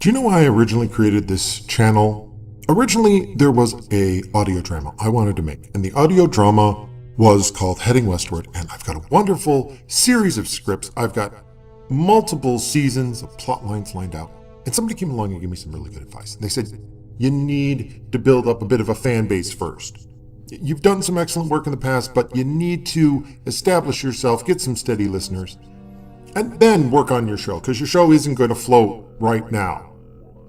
Do you know why I originally created this channel? Originally, there was a audio drama I wanted to make, and the audio drama was called Heading Westward, and I've got a wonderful series of scripts. I've got multiple seasons of plot lines lined out, and somebody came along and gave me some really good advice. They said, you need to build up a bit of a fan base first. You've done some excellent work in the past, but you need to establish yourself, get some steady listeners, and then work on your show, because your show isn't going to float right now.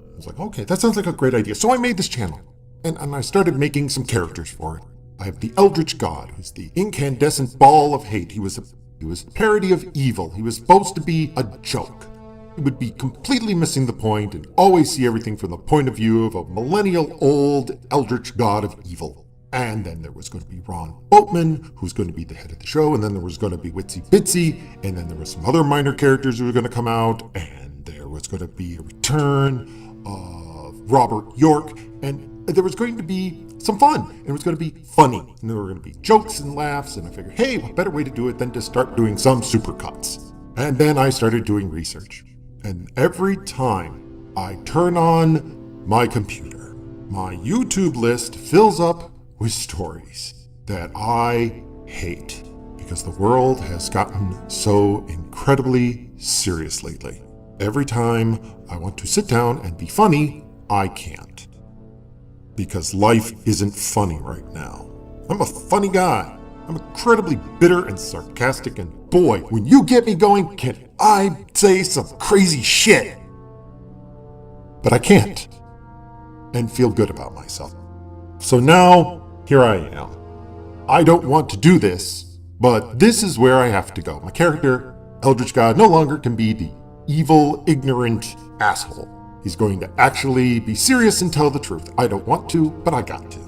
I was like, okay, that sounds like a great idea. So I made this channel, and I started making some characters for it. I have the Eldritch God, who's the incandescent ball of hate. He was a parody of evil. He was supposed to be a joke. He would be completely missing the point and always see everything from the point of view of a millennial-old Eldritch God of evil. And then there was going to be Ron Boatman, who's going to be the head of the show, and then there was going to be Witsy Bitsy, and then there were some other minor characters who were going to come out, and there was going to be a return of Robert York, and there was going to be some fun, and it was going to be funny, and there were going to be jokes and laughs, and I figured, hey, what better way to do it than to start doing some supercuts? And then I started doing research, and every time I turn on my computer, my YouTube list fills up with stories that I hate because the world has gotten so incredibly serious lately. Every time I want to sit down and be funny, I can't. Because life isn't funny right now. I'm a funny guy. I'm incredibly bitter and sarcastic, and boy, when you get me going, can I say some crazy shit? But I can't. And feel good about myself. So now, here I am. I don't want to do this, but this is where I have to go. My character, Eldritch God, no longer can be the evil, ignorant asshole. He's going to actually be serious and tell the truth. I don't want to, but I got to.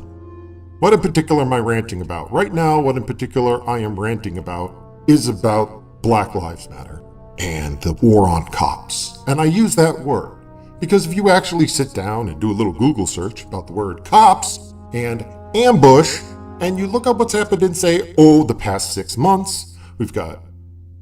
What in particular am I ranting about? Right now, what in particular I am ranting about is about Black Lives Matter and the war on cops. And I use that word because if you actually sit down and do a little Google search about the word cops and ambush, and you look up what's happened and say, oh, the past 6 months, we've got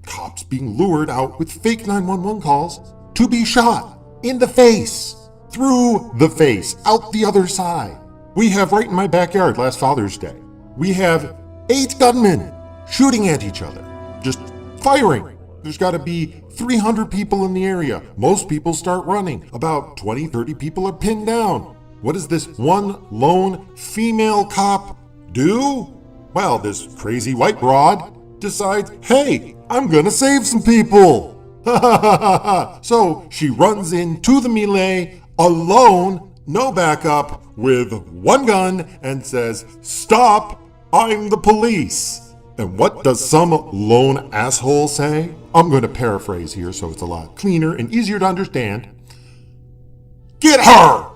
cops being lured out with fake 911 calls to be shot in the face, through the face, out the other side. We have right in my backyard last Father's Day, we have 8 gunmen shooting at each other, just firing. There's got to be 300 people in the area. Most people start running. About 20, 30 people are pinned down. What does this one lone female cop do? Well, this crazy white broad decides, hey, I'm gonna save some people. So she runs into the melee alone, no backup, with one gun and says, stop, I'm the police. And what does some lone asshole say? I'm going to paraphrase here so it's a lot cleaner and easier to understand. Get her!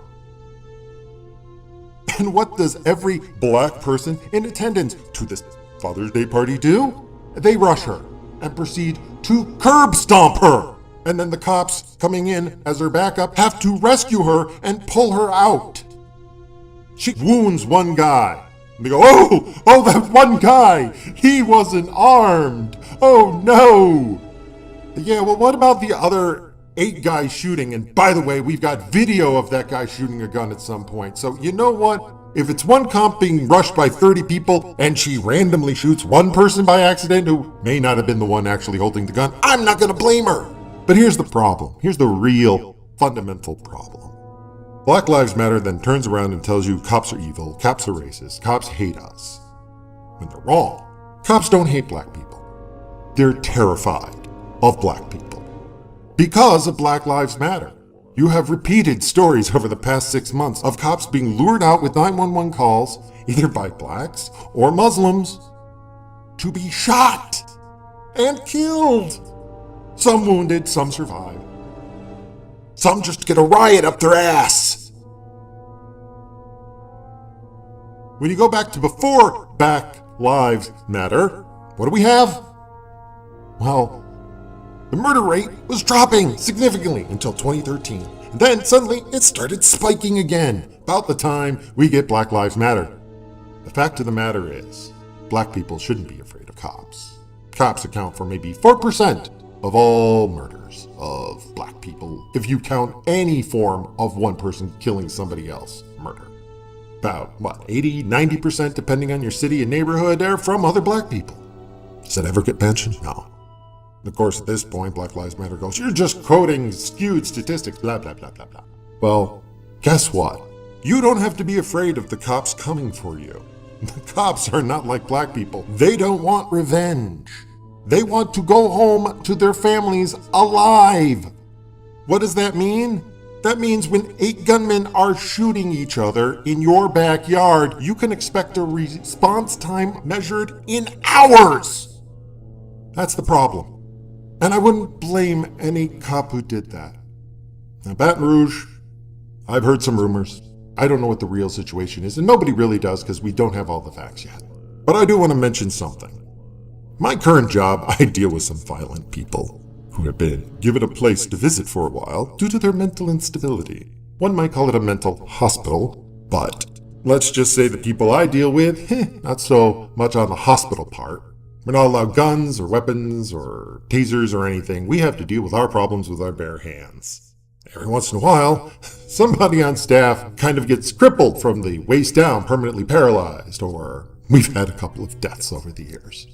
And what does every black person in attendance to this Father's Day party do? They rush her and proceed to curb stomp her. And then the cops coming in as her backup have to rescue her and pull her out. She wounds one guy. And they go, oh, that one guy, he wasn't armed. Oh no. Yeah, well, what about the other 8 guys shooting? And by the way, we've got video of that guy shooting a gun at some point. So you know what? If it's one cop being rushed by 30 people and she randomly shoots one person by accident who may not have been the one actually holding the gun, I'm not going to blame her. But here's the problem. Here's the real fundamental problem. Black Lives Matter then turns around and tells you cops are evil, cops are racist, cops hate us. When they're wrong. Cops don't hate black people. They're terrified of black people. Because of Black Lives Matter. You have repeated stories over the past 6 months of cops being lured out with 911 calls, either by blacks or Muslims, to be shot and killed. Some wounded, some survive. Some just get a riot up their ass. When you go back to before Black Lives Matter, what do we have? Well, the murder rate was dropping significantly until 2013. And then suddenly it started spiking again, about the time we get Black Lives Matter. The fact of the matter is, black people shouldn't be afraid of cops. Cops account for maybe 4% of all murders of black people, if you count any form of one person killing somebody else murder. About, 80, 90%, depending on your city and neighborhood, are from other black people. Does that ever get mentioned? No. Of course, at this point, Black Lives Matter goes, you're just quoting skewed statistics, blah, blah, blah, blah, blah. Well, guess what? You don't have to be afraid of the cops coming for you. The cops are not like black people. They don't want revenge. They want to go home to their families alive. What does that mean? That means when 8 gunmen are shooting each other in your backyard, you can expect a response time measured in hours. That's the problem. And I wouldn't blame any cop who did that. Now, Baton Rouge, I've heard some rumors. I don't know what the real situation is, and nobody really does because we don't have all the facts yet. But I do want to mention something. My current job, I deal with some violent people who have been given a place to visit for a while due to their mental instability. One might call it a mental hospital, but let's just say the people I deal with, not so much on the hospital part. We're not allowed guns or weapons or tasers or anything. We have to deal with our problems with our bare hands. Every once in a while, somebody on staff kind of gets crippled from the waist down, permanently paralyzed, or we've had a couple of deaths over the years.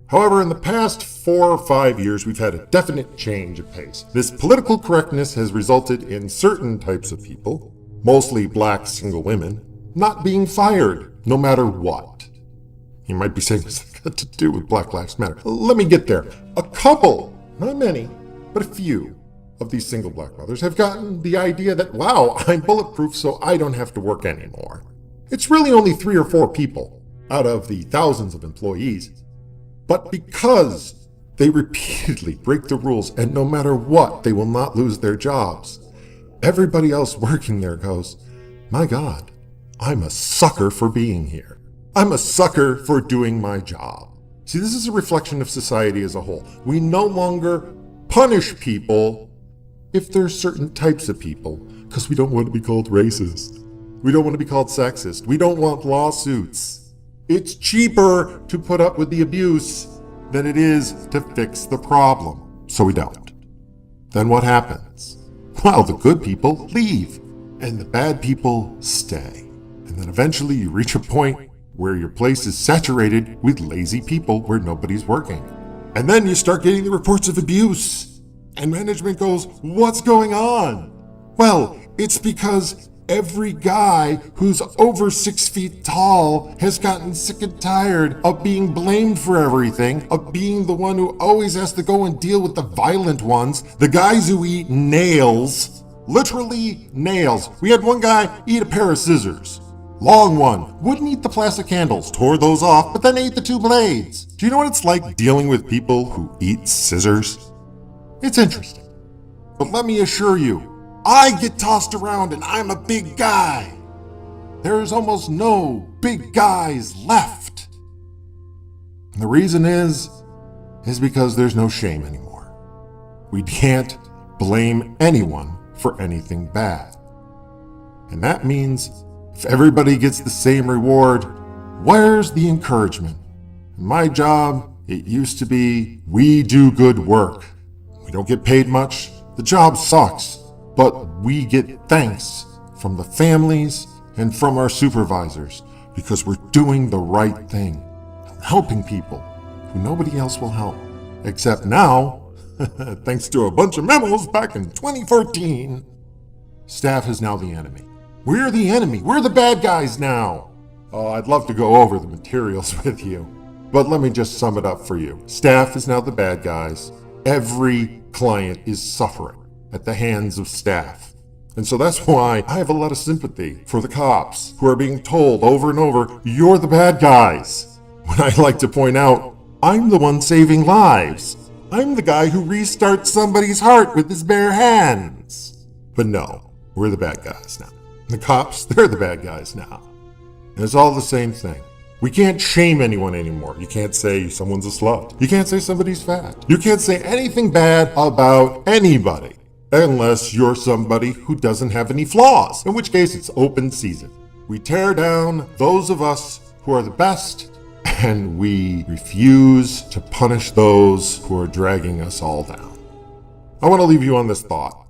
However, in the past 4 or 5 years, we've had a definite change of pace. This political correctness has resulted in certain types of people, mostly black single women, not being fired, no matter what. You might be saying, what's that got to do with Black Lives Matter? Let me get there. A couple, not many, but a few of these single black mothers have gotten the idea that, wow, I'm bulletproof so I don't have to work anymore. It's really only 3 or 4 people out of the thousands of employees. But because they repeatedly break the rules and no matter what, they will not lose their jobs, everybody else working there goes, my God, I'm a sucker for being here. I'm a sucker for doing my job. See, this is a reflection of society as a whole. We no longer punish people if there's certain types of people because we don't want to be called racist. We don't want to be called sexist. We don't want lawsuits. It's cheaper to put up with the abuse than it is to fix the problem. So we don't. Then what happens? Well, the good people leave, and the bad people stay. And then eventually you reach a point where your place is saturated with lazy people where nobody's working. And then you start getting the reports of abuse. And management goes, what's going on? Well, it's because every guy who's over 6 feet tall has gotten sick and tired of being blamed for everything, of being the one who always has to go and deal with the violent ones, the guys who eat nails, literally nails. We had one guy eat a pair of scissors. Long one, wouldn't eat the plastic handles, tore those off, but then ate the 2 blades. Do you know what it's like dealing with people who eat scissors? It's interesting. But let me assure you, I get tossed around and I'm a big guy. There's almost no big guys left. And the reason is because there's no shame anymore. We can't blame anyone for anything bad. And that means if everybody gets the same reward, where's the encouragement? In my job, it used to be, we do good work. We don't get paid much. The job sucks. But we get thanks from the families and from our supervisors because we're doing the right thing, helping people who nobody else will help. Except now, thanks to a bunch of memos back in 2014, staff is now the enemy. We're the enemy. We're the bad guys now. Oh, I'd love to go over the materials with you, but let me just sum it up for you. Staff is now the bad guys. Every client is suffering at the hands of staff. And so that's why I have a lot of sympathy for the cops who are being told over and over, you're the bad guys. When I like to point out, I'm the one saving lives. I'm the guy who restarts somebody's heart with his bare hands. But no, we're the bad guys now. The cops, they're the bad guys now. And it's all the same thing. We can't shame anyone anymore. You can't say someone's a slut. You can't say somebody's fat. You can't say anything bad about anybody. Unless you're somebody who doesn't have any flaws, in which case it's open season. We tear down those of us who are the best, and we refuse to punish those who are dragging us all down. I want to leave you on this thought.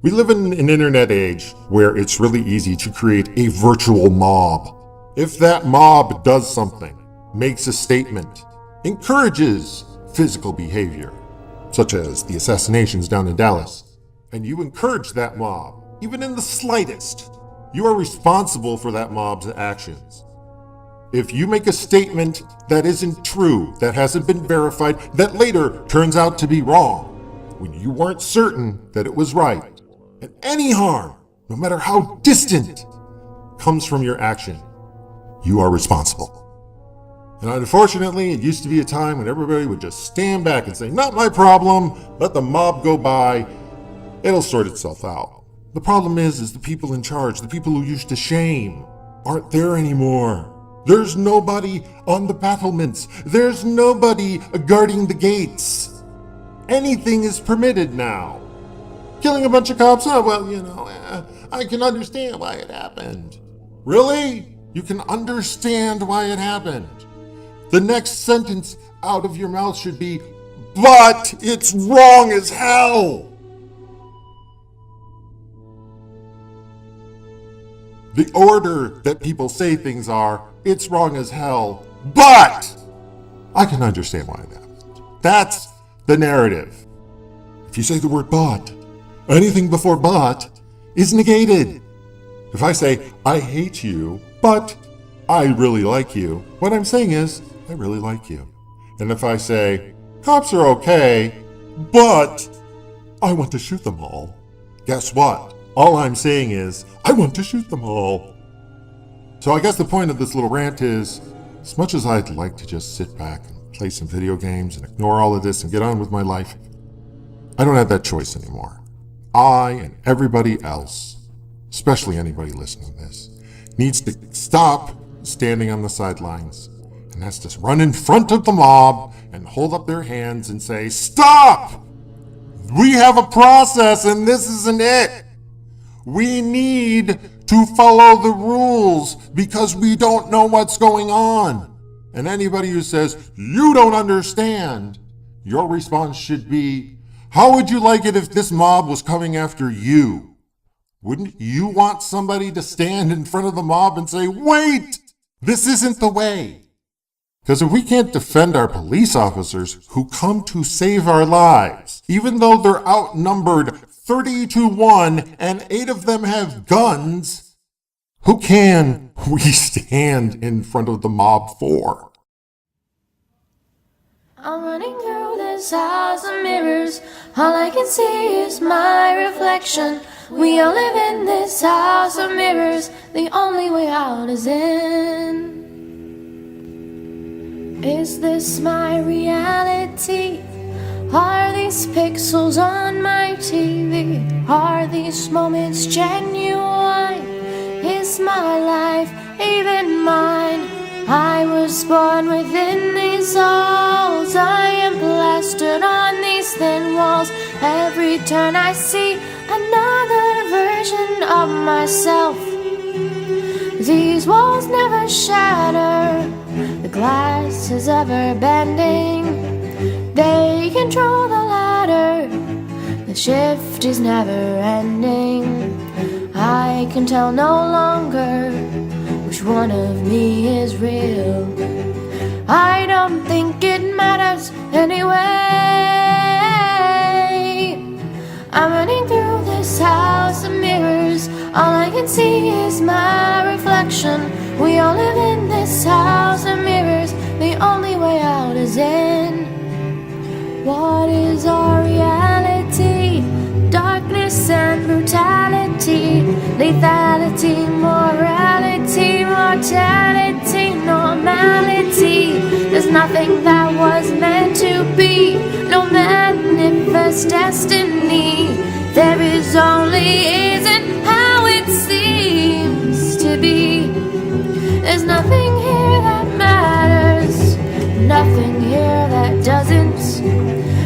We live in an internet age where it's really easy to create a virtual mob. If that mob does something, makes a statement, encourages physical behavior, such as the assassinations down in Dallas, and you encourage that mob, even in the slightest, you are responsible for that mob's actions. If you make a statement that isn't true, that hasn't been verified, that later turns out to be wrong, when you weren't certain that it was right, and any harm, no matter how distant, comes from your action, you are responsible. And unfortunately, it used to be a time when everybody would just stand back and say, not my problem, let the mob go by, it'll sort itself out. The problem is the people in charge, the people who used to shame, aren't there anymore. There's nobody on the battlements. There's nobody guarding the gates. Anything is permitted now. Killing a bunch of cops? Oh, well, I can understand why it happened. Really? You can understand why it happened. The next sentence out of your mouth should be, but it's wrong as hell. The order that people say things are, it's wrong as hell, but I can understand why it happened. That's the narrative. If you say the word but, anything before but is negated. If I say, I hate you, but I really like you, what I'm saying is, I really like you. And if I say, cops are okay, but I want to shoot them all, guess what? All I'm saying is, I want to shoot them all. So I guess the point of this little rant is, as much as I'd like to just sit back and play some video games and ignore all of this and get on with my life, I don't have that choice anymore. I and everybody else, especially anybody listening to this, needs to stop standing on the sidelines and has to run in front of the mob and hold up their hands and say, stop! We have a process and this isn't it. We need to follow the rules because we don't know what's going on. And anybody who says, you don't understand, your response should be, how would you like it if this mob was coming after you? Wouldn't you want somebody to stand in front of the mob and say, wait, this isn't the way? Because if we can't defend our police officers who come to save our lives, even though they're outnumbered 30-1 and 8 of them have guns, who can we stand in front of the mob for? I'm running through this house of mirrors. All I can see is my reflection. We all live in this house of mirrors. The only way out is in. Is this my reality? Are these pixels on my TV? Are these moments genuine? Is my life even mine? I was born within these halls. I am plastered on these thin walls. Every turn I see another version of myself. These walls never shatter. The glass is ever bending. They control the ladder. The shift is never ending. I can tell no longer which one of me is real. I don't think it matters anyway. I'm running through this house of mirrors. All I can see is my reflection. We all live in this house of mirrors. The only way out is in. What is our reality? Darkness and brutality, lethality, morality, mortality, normality. There's nothing that was meant to be, no manifest destiny. There is only isn't how it seems to be. There's nothing here that matters, nothing here that doesn't.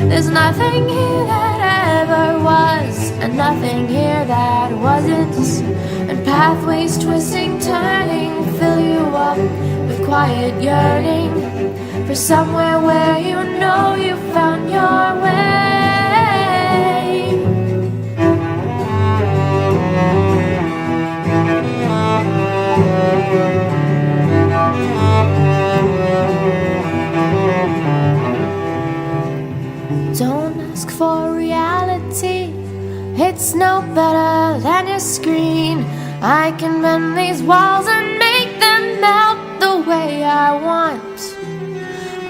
There's nothing here that ever was, and nothing here that wasn't. And pathways twisting, turning, fill you up with quiet yearning for somewhere where you know you found your way. Don't ask for reality, it's no better than your screen. I can bend these walls and make them melt the way I want.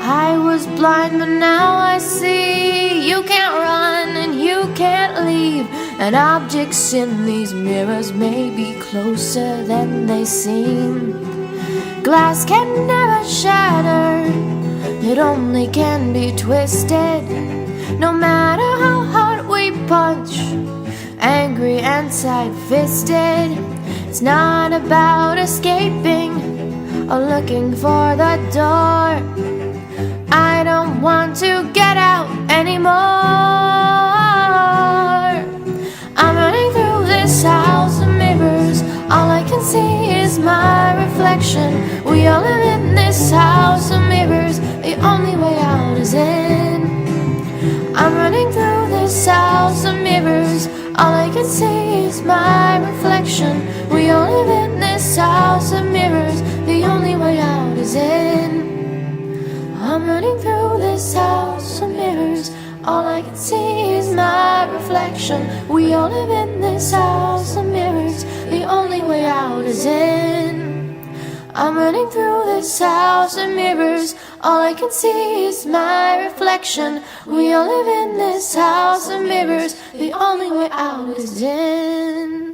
I was blind but now I see. You can't run and you can't leave, and objects in these mirrors may be closer than they seem. Glass can never shatter, it only can be twisted. No matter how hard we punch, angry and tight-fisted, it's not about escaping or looking for the door. I don't want to get out anymore. I'm running through this house of mirrors. All I can see is my reflection. We all live in this house of mirrors. The only way out is in. I'm running through this house of mirrors. All I can see is my reflection. We all live in this house of mirrors. The only way out is in. I'm running through this house of mirrors. All I can see is my reflection. We all live in this house of mirrors. The only way out is in. I'm running through this house of mirrors. All I can see is my reflection. We all live in this house of mirrors. The only way out is in.